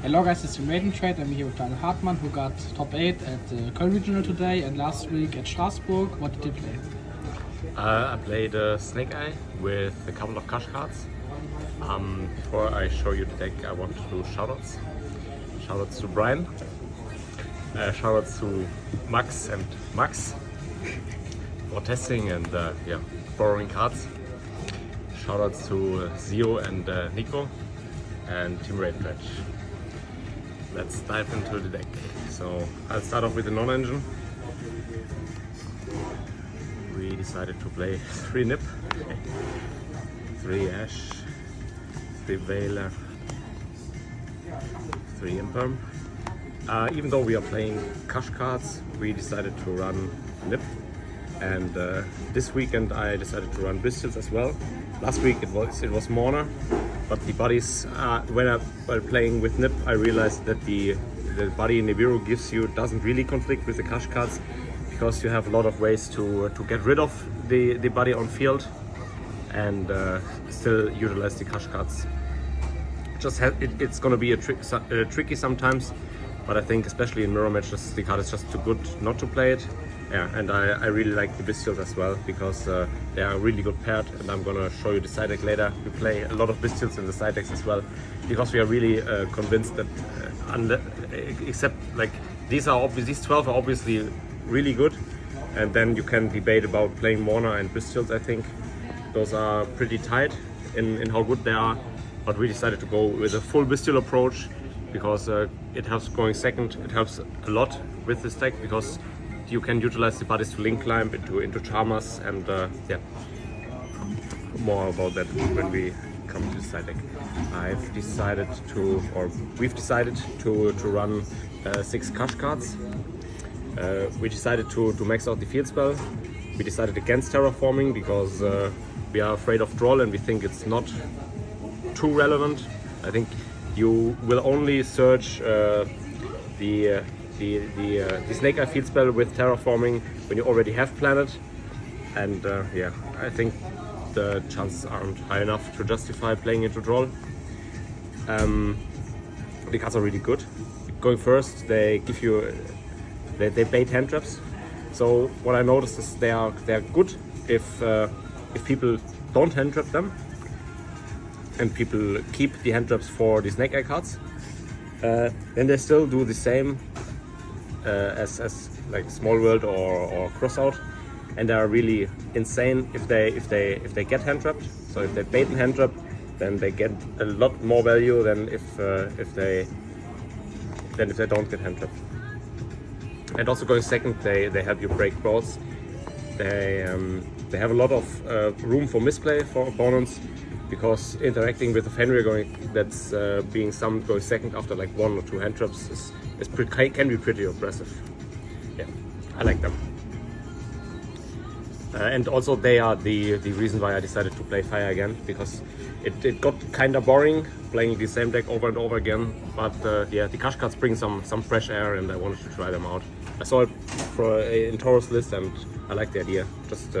Hello guys, it's Maiden Trade. I'm here with Hartmann, who got top 8 at the Köln Regional today and last week at Strasbourg. What did you play? I played Snake Eye with a couple of Kash cards. Before I show you the deck, I want to do shoutouts. Shoutouts to Brian, shoutouts to Max and Max for testing and borrowing cards. Shoutouts to Zio and Nico and Team Raid Dredge. Let's dive into the deck. So I'll start off with the NonEngine. We decided to play 3 Nip, 3 Ash, 3 Veiler, 3 Imperm. Even though we are playing Kash cards, we decided to run Nip. And this weekend I decided to run Bristles as well. Last week it was Mourner, but the buddies, while playing with Nip, I realized that the buddy Nibiru gives you doesn't really conflict with the Kash cards, because you have a lot of ways to get rid of the buddy on field and still utilize the Kash cards. It's gonna be tricky sometimes, but I think especially in mirror matches the card is just too good not to play it. Yeah, and I really like the Bestials as well, because they are really good paired, and I'm gonna show you the Sidec later. We play a lot of Bestials in the Sidecs as well, because we are really convinced that except like these 12 are obviously really good, and then you can debate about playing Mourner and Bestials. I think those are pretty tight in how good they are, but we decided to go with a full Bestial approach because it helps going second. It helps a lot with this deck because you can utilize the buddies to link climb into Charmers, and more about that when we come to the side deck. We've decided to run 6 Kash cards. We decided to max out the field spell. We decided against terraforming because we are afraid of draw and we think it's not too relevant. I think you will only search the Snake Eye field spell with terraforming when you already have planet, and I think the chances aren't high enough to justify playing into draw. The cards are really good. Going first, they give you they bait hand traps. So what I noticed is they are good if people don't hand trap them and people keep the hand traps for the Snake Eye cards. Then they still do the same as like Small World or Crossout, and they are really insane if they get hand trapped. So if they bait and hand trap, then they get a lot more value than if they don't get hand trapped. And also going second, they help you break boards. They have a lot of room for misplay for opponents, because interacting with a Fenrir that's being summoned going second after like 1 or 2 hand traps can be pretty oppressive. Yeah, I like them. And also they are the reason why I decided to play Fire again, because it got kind of boring playing the same deck over and over again. But the Kash cards bring some fresh air, and I wanted to try them out. I saw it in Taurus list and I like the idea. Just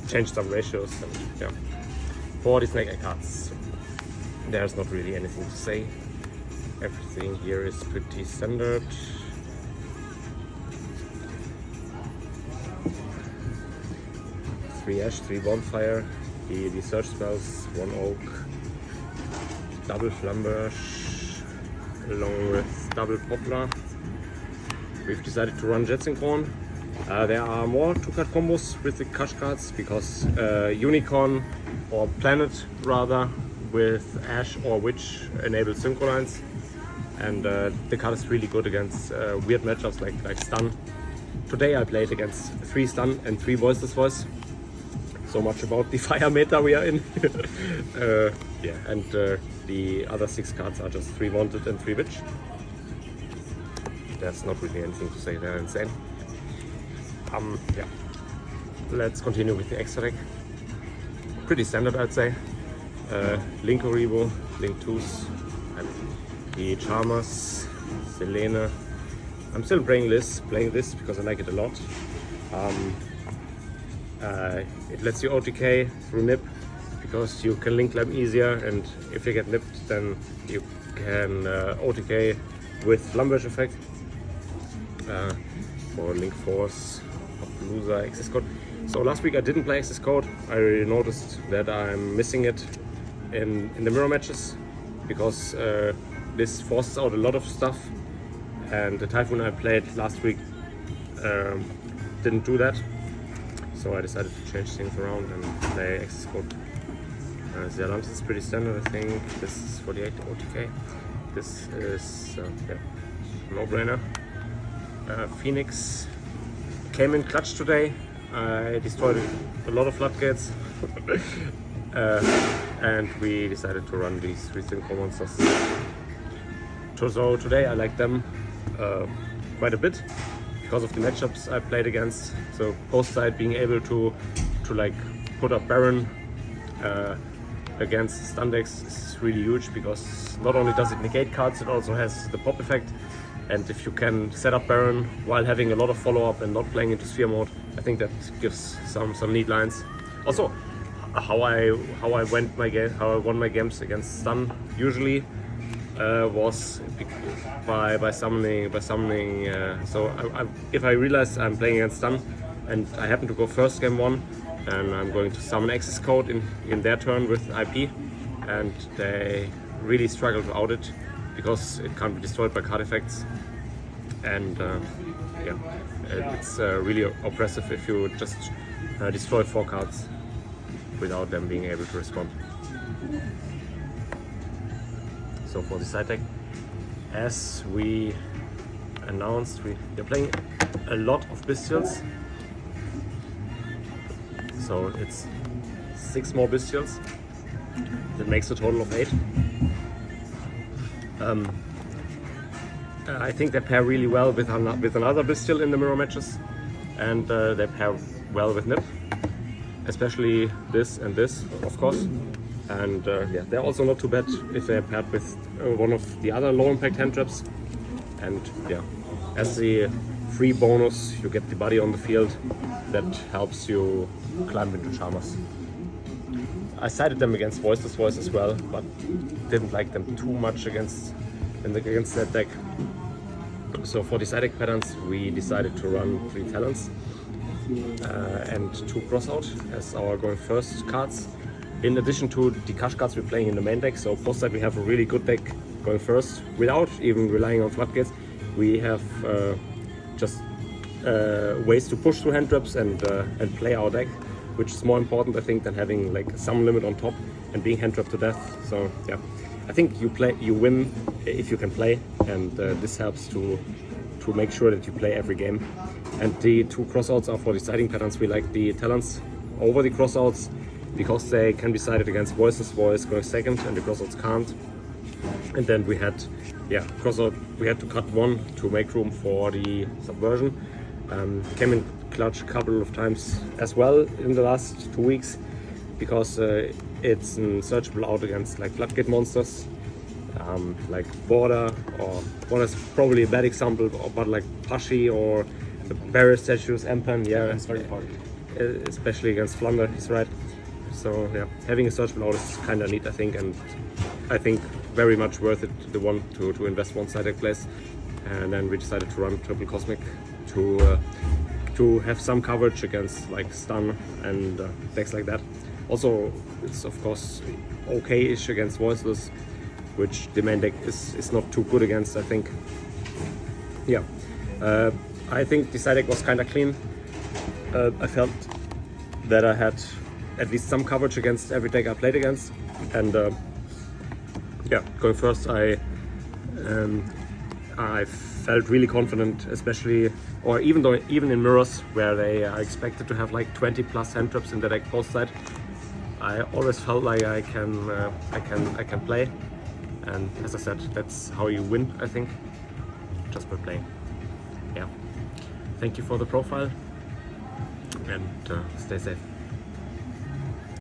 change some ratios and yeah. For the Snake Eye cards, there's not really anything to say. Everything here is pretty standard. Three Ash, 3 Bonfire, the search spells, 1 Oak, double Flamberge, along with double Poplar. We've decided to run Jet Synchron. There are more 2-card combos with the Kash cards, because Unicorn or Planet rather with Ash or Witch enable Synchronize, and the card is really good against weird matchups like Stun. Today I played against 3 Stun and 3 Voiceless Voice. So much about the fire meta we are in. The other 6 cards are just 3 Wanted and 3 Witch. There's not really anything to say, they're insane. Let's continue with the extra deck. Pretty standard, I'd say. Link Oribo, Link 2s, and the Charmers, Selene. I'm still playing this because I like it a lot. It lets you OTK through Nip. because you can link climb easier, and if you get nipped, then you can OTK with Flamberge effect for link force of loser access code. So last week I didn't play access code. I really noticed that I'm missing it in the mirror matches, because this forces out a lot of stuff, and the Typhoon I played last week didn't do that. So I decided to change things around and play access code. The alarms is pretty standard, I think. This is 48 OTK. This is no-brainer. Phoenix came in clutch today. I destroyed a lot of floodgates. And we decided to run these 3 synchro monsters. So today I like them quite a bit because of the matchups I played against. So post side being able to like put up Baron against stun decks is really huge, because not only does it negate cards, it also has the pop effect. And if you can set up Baron while having a lot of follow up and not playing into sphere mode, I think that gives some neat lines. Also, how I won my games against stun usually was by summoning. So if I realize I'm playing against stun and I happen to go first game 1, and I'm going to summon access code in their turn with IP, and they really struggle without it because it can't be destroyed by card effects. And it's really oppressive if you just destroy 4 cards without them being able to respond. So for the side deck, as we announced, we're playing a lot of Bestials. So it's 6 more Bestials. That makes a total of 8. I think they pair really well with another Bestial in the mirror matches, and they pair well with Nip, especially this and this, of course. And they're also not too bad if they're paired with one of the other low impact hand traps. And as the free bonus, you get the body on the field that helps you climb into Charmers. I sided them against Voiceless Voice as well, but didn't like them too much against that deck. So for the Sidec patterns, we decided to run 3 Talents and 2 Crossout as our going first cards, in addition to the Kash cards we're playing in the main deck. So post side we have a really good deck going first without even relying on floodgates. We have just ways to push through hand traps and play our deck, which is more important, I think, than having like some limit on top and being hand trapped to death. So yeah, I think you win if you can play, and this helps to make sure that you play every game. And the 2 crossouts are for deciding patterns. We like the talents over the crossouts because they can be sided against Voiceless Voice going second, and the crossouts can't. And then we had crossout. We had to cut 1 to make room for the subversion. Came in clutch a couple of times as well in the last 2 weeks, because it's searchable out against like floodgate monsters, like Border is probably a bad example, but like Pashi or the barrier statues, Empan, It's very important. Especially against Flunder, he's right. So yeah, having a searchable out is kind of neat, I think, and I think very much worth it, the one to invest 1 side deck place. And then we decided to run Triple Cosmic to have some coverage against like stun and decks like that. Also, it's of course okay-ish against Voiceless, which the main deck is not too good against, I think. Yeah, I think the side deck was kind of clean. I felt that I had at least some coverage against every deck I played against, and going first, I felt really confident, especially, or even in mirrors where they are expected to have like 20 plus hand traps in the deck post side, I always felt like I can play. And as I said, that's how you win, I think, just by playing. Yeah. Thank you for the profile, and stay safe.